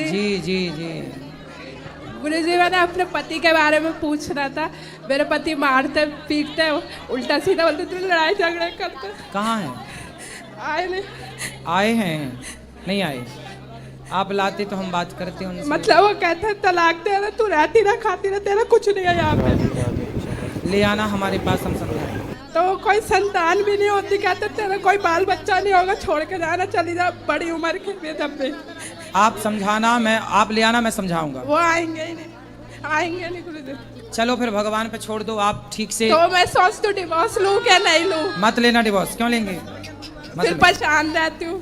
जी जी जी। गुरुजी मैंने अपने पति के बारे में पूछना था। मेरे पति मारते पीटते उल्टा सीधा बोलते थे, लड़ाई झगड़े करते। कहाँ हैं? आए नहीं। आए हैं? नहीं आए? आप लाते तो हम बात करते उनसे। मतलब वो कहते हैं तलाक दे रहा, तू रहती ना खाती ना, तेरा कुछ नहीं है यहाँ पे। ले आना हमारे पास, हम समझाएं। तो कोई संतान भी नहीं होती, कहते तेरा कोई बाल बच्चा नहीं होगा, छोड़ के जाना, चली जा बड़ी उम्र के में तब भी। आप समझाना, मैं आप ले आना, मैं समझाऊंगा। वो आएंगे ही नहीं, आएंगे नहीं गुरुजी। चलो फिर भगवान पे छोड़ दो, आप ठीक से। तो मैं सोचती हूँ डिवोर्स लूँ क्या नहीं लूँ। मत लेना डिवोर्स। क्यों लेंगे? फिर परेशान रहती हूँ।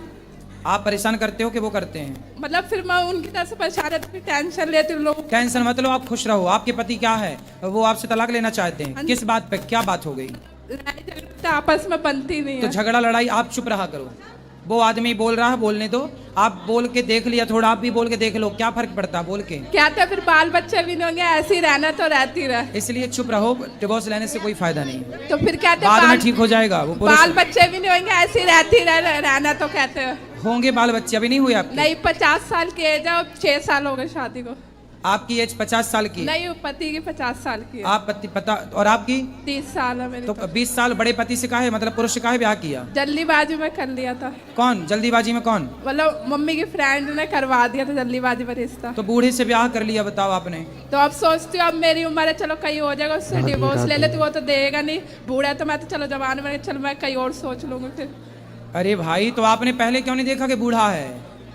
आप परेशान करते हो कि वो करते हैं? मतलब फिर मैं उनकी तरफ से परेशान रहती हूँ, टेंशन लेती हूँ लोग। टेंशन मत लो, आप खुश रहो। आपके पति क्या है, वो आपसे तलाक लेना चाहते हैं? किस बात पे, क्या बात हो गई? लड़ाई झगड़े आपस में बनती नहीं तो है। झगड़ा लड़ाई आप चुप रहा करो। वो आदमी बोल रहा है, बोलने दो। आप बोल के देख लिया थोड़ा, आप भी बोल के देख लो, क्या फर्क पड़ता है बोल के। क्या था फिर बाल बच्चे भी नहीं होंगे, ऐसे ही रहना तो रहती रहे। इसलिए चुप रहो, डिवोर्स लेने से कोई फायदा नहीं है। तो फिर कहते बाद में ठीक हो जाएगा। वो बाल बच्चे भी नहीं होंगे, ऐसे ही रहती रहना तो कहते हैं। होंगे बाल बच्चे, अभी नहीं हुए आपके? नहीं, 50 साल की एज है, अब 6 साल हो गए शादी को। आपकी एज 50 साल की? नहीं, पति की 50 साल की है। आप पति पता, और आपकी 30 साल है मेरी। तो 20 साल बड़े पति से काहे, मतलब पुरुष से काहे ब्याह किया? जल्दीबाजी में कर लिया था। कौन जल्दीबाजी में? कौन? मतलब मम्मी की फ्रेंड ने करवा दिया था जल्दीबाजी में रिश्ता। तो बूढ़े से ब्याह कर लिया, बताओ आपने। तो अब सोचती हूँ अब मेरी उम्र है, चलो कहीं हो जाएगा, उससे डिवोर्स ले लेती, वो तो देगा नहीं। बूढ़ा तो मैं तो चलो जवान में, चलो मैं कहीं और सोच लूंगी फिर। अरे भाई, तो आपने पहले क्यों नहीं देखा कि बूढ़ा है?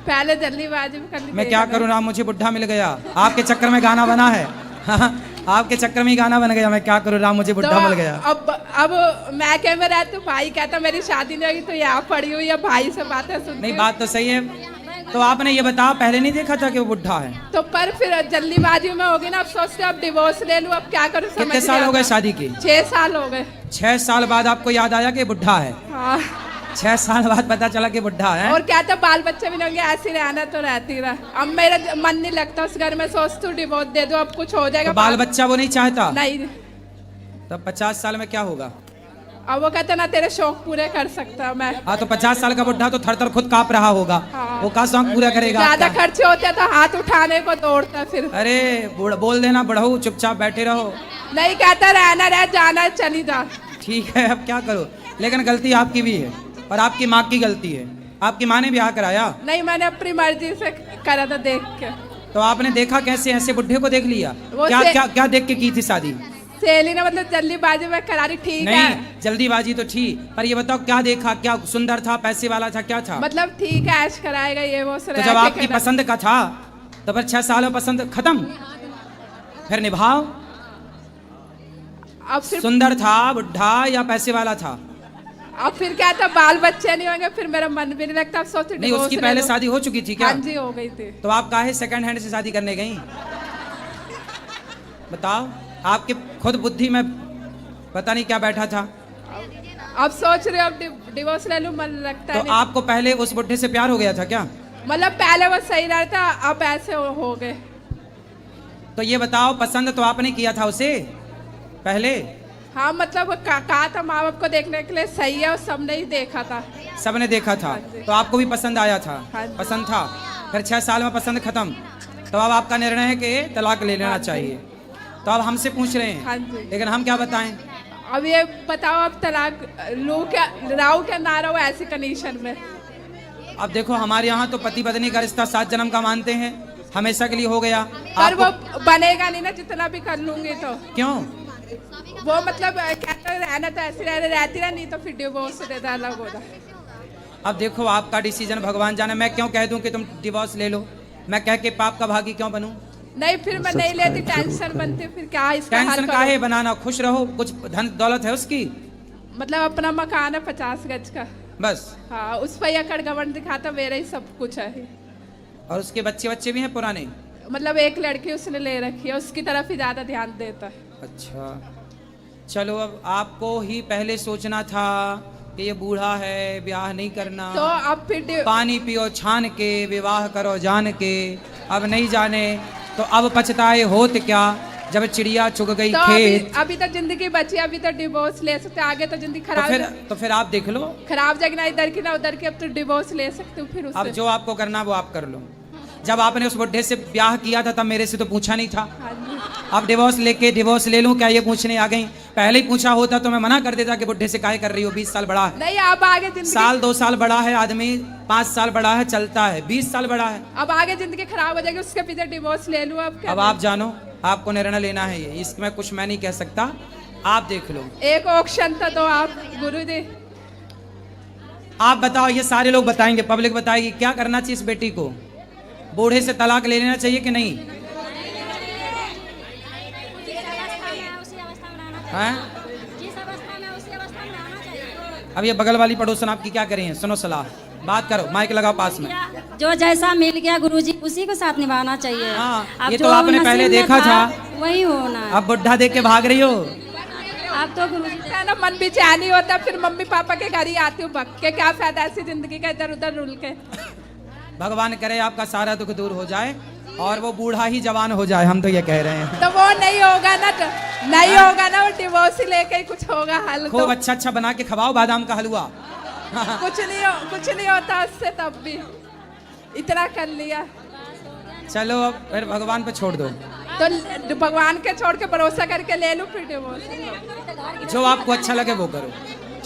पहले जल्दीबाजी में कर ली। मैं क्या करूँ ना, मुझे बुढ़ा मिल गया। आपके चक्कर में गाना बना है। आपके चक्कर में ही गाना बन गया। मैं क्या करूँ ना, मुझे बुढ़ा मिल गया। अब मैं क्या में रहती हूँ, भाई कहता मेरी शादी नहीं होगी तो यहाँ पड़ी हुई है, भाई से बातें सुनती। नहीं, बात तो सही है। तो आपने ये बताया, पहले नहीं देखा था कि वो बुढ़ा है? तो पर फिर जल्दीबाजी में होगी ना, अब सोचते अब डिवोर्स ले लूँ, अब क्या करूँ। कितने साल हो गए शादी के? 6 साल हो गए। 6 साल बाद आपको याद आया कि बुढ़ा है? हाँ। 6 साल बाद पता चला कि बुढ़ा है। और क्या था, बाल बच्चे भी नहीं होंगे, ऐसे रहना तो रहती रहा। अब मेरा मन नहीं लगता उस घर में, सोचती हूँ डिवोर्स दे दो, अब कुछ हो जाएगा। तो बाल बच्चा वो नहीं चाहता? नहीं। तब 50 साल में क्या होगा? अब वो कहते ना तेरे शौक पूरे कर सकता मैं। हाँ, तो 50 साल का बुढ़ा तो थर थर खुद कांप रहा होगा। हाँ। वो का शौक पूरा करेगा? ज्यादा खर्चे होते हैं तो हाथ उठाने को दौड़ता फिर। अरे बोल देना, बढ़ो, चुपचाप बैठे रहो। नहीं, कहता रहना रह, जाना चली जा। ठीक है, अब क्या करो। लेकिन गलती आपकी भी है और आपकी माँ की गलती है। आपकी माँ ने ब्याह कराया? नहीं, मैंने अपनी मर्जी से करा था, देख के। तो आपने देखा कैसे? ऐसे बुढ़े को देख लिया? क्या क्या क्या देख के की थी शादी? सहेली ने मतलब जल्दीबाजी में करा दी। ठीक है, नहीं, जल्दीबाजी तो ठीक, पर ये बताओ क्या देखा? क्या सुंदर था, पैसे वाला था, क्या था? मतलब ठीक है, ऐश कराएगा ये वो। तो जब आपकी पसंद का था तो फिर 6 साल में पसंद खत्म, फिर निभाओ। अब सुंदर था, बुढ़ा या पैसे वाला था? अब फिर क्या था, बाल बच्चे नहीं होंगे, फिर मेरा मन भी नहीं लगता। अब सोचती नहीं, उसकी पहले शादी हो चुकी थी क्या? हाँ जी, हो गई थी। तो आप काहे सेकंड हैंड से शादी करने गई? बताओ, आपके खुद बुद्धि में पता नहीं क्या बैठा था। अब सोच रहे हो अब डिवोर्स ले लूं, मन लगता है। तो आपको पहले उस बुढ़े से प्यार हो गया था क्या? मतलब पहले वो सही रहता, अब ऐसे हो गए। तो ये बताओ, पसंद तो आपने किया था उसे पहले? हाँ, मतलब कहा था माँ बाप को देखने के लिए सही है, और सबने ही देखा था। सबने देखा था, तो आपको भी पसंद आया था? पसंद था, फिर 6 साल में पसंद खत्म, तो अब आपका निर्णय है कि तलाक ले लेना चाहिए। तो अब हमसे पूछ रहे हैं, लेकिन हम क्या बताएं? अब ये बताओ, अब तलाक लूं क्या, राहु क्या ना राहु, ऐसी कंडीशन में? अब देखो, हमारे यहाँ तो पति पत्नी का रिश्ता 7 जन्म का मानते हैं, हमेशा के लिए हो गया। पर वो बनेगा नहीं ना, जितना भी कर लूंगी तो। क्यों? वो मतलब कहते रहना तो ऐसे रहती रहा, नहीं तो फिर डिवोर्स दे दे, अलग हो जाए। अब देखो, आपका डिसीजन भगवान जाने। मैं क्यों कह दूं कि तुम डिवोर्स ले लो? मैं कह के पाप का भागी क्यों बनूं? नहीं, फिर मैं नहीं लेती, टेंशन बनती, फिर क्या इसका हल टेंशन काहे बनाना? खुश रहो, कुछ धन दौलत है उसकी। मतलब अपना मकान है 50 गज का, बस। हाँ, उस पर अकड़ गवर्न दिखाता, मेरा ही सब कुछ है। और उसके बच्चे भी हैं पुराने? मतलब एक लड़की उसने ले रखी है, उसकी तरफ ही ज्यादा ध्यान देता है। अच्छा, चलो, अब आपको ही पहले सोचना था कि ये बूढ़ा है, ब्याह नहीं करना। तो अब फिर पानी पियो छान के, विवाह करो जान के। अब नहीं जाने तो अब पछताए होत क्या, जब चिड़िया चुग गई तो खेत। अभी तो जिंदगी बची, अभी तो डिवोर्स ले सकते, आगे तो जिंदगी खराब। तो फिर आप देख लो, खराब जाएगी ना इधर की ना उधर की, अब तो डिवोर्स ले सकते हो फिर उससे। अब जो आपको करना वो आप कर लो। जब आपने उस बुढ़े से ब्याह किया था तब मेरे से तो पूछा नहीं था। हाँ जी। अब डिवोर्स ले लूं क्या ये पूछने आ गई? पहले ही पूछा होता तो मैं मना कर देता कि बुढ़े से काहे कर रही हो, 20 साल बड़ा है। नहीं, अब आगे जिंदगी, साल 2 साल बड़ा है आदमी, 5 साल बड़ा है चलता है, 20 साल बड़ा है। अब आगे जिंदगी खराब हो जाएगी, उसके पीछे डिवोर्स ले लूं अब क्या? अब आप जानो, आपको निर्णय लेना है। ये इसमें कुछ मैं नहीं कह सकता, आप देख लो। एक ऑप्शन था तो आप गुरुजी। आप बताओ, ये सारे लोग बताएंगे, पब्लिक बताएगी क्या करना चाहिए इस बेटी को? बूढ़े से तलाक ले लेना चाहिए कि नहीं? हैं? अब ये बगल वाली पड़ोसन आपकी क्या करी है? सुनो सलाह, बात करो, माइक लगाओ पास में। जो जैसा मिल गया गुरुजी उसी को साथ निभाना चाहिए। हाँ, अब ये जो तो आपने नसीब पहले में देखा था, वही होना है। अब बुढ़ा देख के भाग रही हो। अब तो गुरुजी है ना, मन बेचैनी होता, फिर मम्मी पापा के घर ही आती हूँ भग के, क्या फायदा ऐसी जिंदगी का इधर उधर रुल के। भगवान करे आपका सारा दुख दूर हो जाए और वो बूढ़ा ही जवान हो जाए, हम तो ये कह रहे हैं। तो वो नहीं होगा ना, नहीं होगा ना, वो डिवोर्स ही लेके ही कुछ होगा हल। खूब तो अच्छा अच्छा बना के खवाओ बादाम का हलवा। कुछ नहीं होता उससे, तब भी इतना कर लिया। चलो अब फिर भगवान पे छोड़ दो, तो भगवान के छोड़ के भरोसा करके ले लूं फिर डिवोर्स। जो आपको अच्छा लगे वो करो,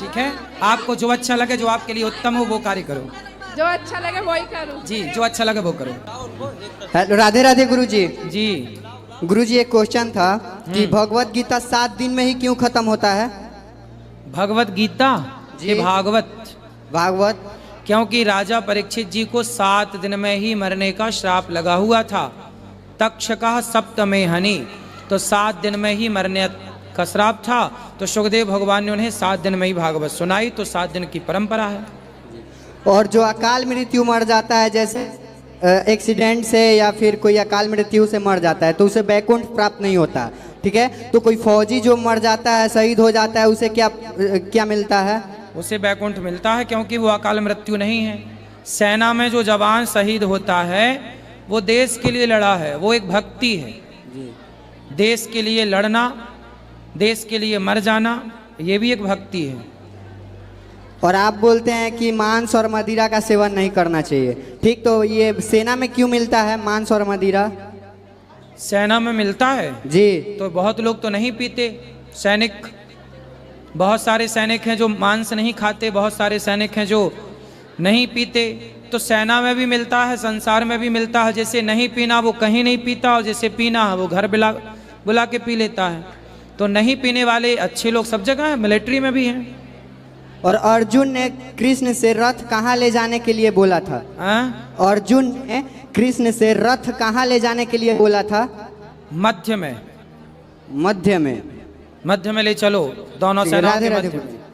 ठीक है? आपको जो अच्छा लगे, जो आपके लिए उत्तम हो वो कार्य करो। जो अच्छा लगे वही करूं। जी, जो अच्छा लगे वो करो। हेलो, राधे राधे गुरुजी। जी गुरुजी, एक क्वेश्चन था कि भगवत गीता 7 दिन में ही क्यों खत्म होता है? भगवत गीता जी। ये भागवत, भागवत क्योंकि राजा परीक्षित जी को 7 दिन में ही मरने का श्राप लगा हुआ था। तक्षका सप्तमे हनि, तो 7 दिन में ही मरने का श्राप था। तो सुखदेव भगवान ने उन्हें 7 दिन में ही भागवत सुनाई, तो 7 दिन की परंपरा है। और जो अकाल मृत्यु मर जाता है, जैसे एक्सीडेंट से या फिर कोई अकाल मृत्यु से मर जाता है, तो उसे बैकुंठ प्राप्त नहीं होता, ठीक है? तो कोई फौजी जो मर जाता है, शहीद हो जाता है, उसे क्या मिलता है? उसे बैकुंठ मिलता है, क्योंकि वो अकाल मृत्यु नहीं है। सेना में जो जवान शहीद होता है वो देश के लिए लड़ा है, वो एक भक्ति है। देश के लिए लड़ना, देश के लिए मर जाना, ये भी एक भक्ति है। और आप बोलते हैं कि मांस और मदिरा का सेवन नहीं करना चाहिए, ठीक? तो ये सेना में क्यों मिलता है मांस और मदिरा? सेना में मिलता है जी। तो बहुत लोग तो नहीं पीते, सैनिक, बहुत सारे सैनिक हैं जो मांस नहीं खाते, बहुत सारे सैनिक हैं जो नहीं पीते। तो सेना में भी मिलता है, संसार में भी मिलता है। जैसे नहीं पीना वो कहीं नहीं पीता, और जैसे पीना है वो घर बुला के पी लेता है। तो नहीं पीने वाले अच्छे लोग सब जगह हैं, मिलिट्री में भी हैं। और अर्जुन ने कृष्ण से रथ कहाँ ले जाने के लिए बोला था? अर्जुन ने कृष्ण से रथ कहाँ ले जाने के लिए बोला था? मध्य में, मध्य में। मध्य में ले चलो, दोनों सेनाओं राधे के राधे मध्य गुरुजी। में।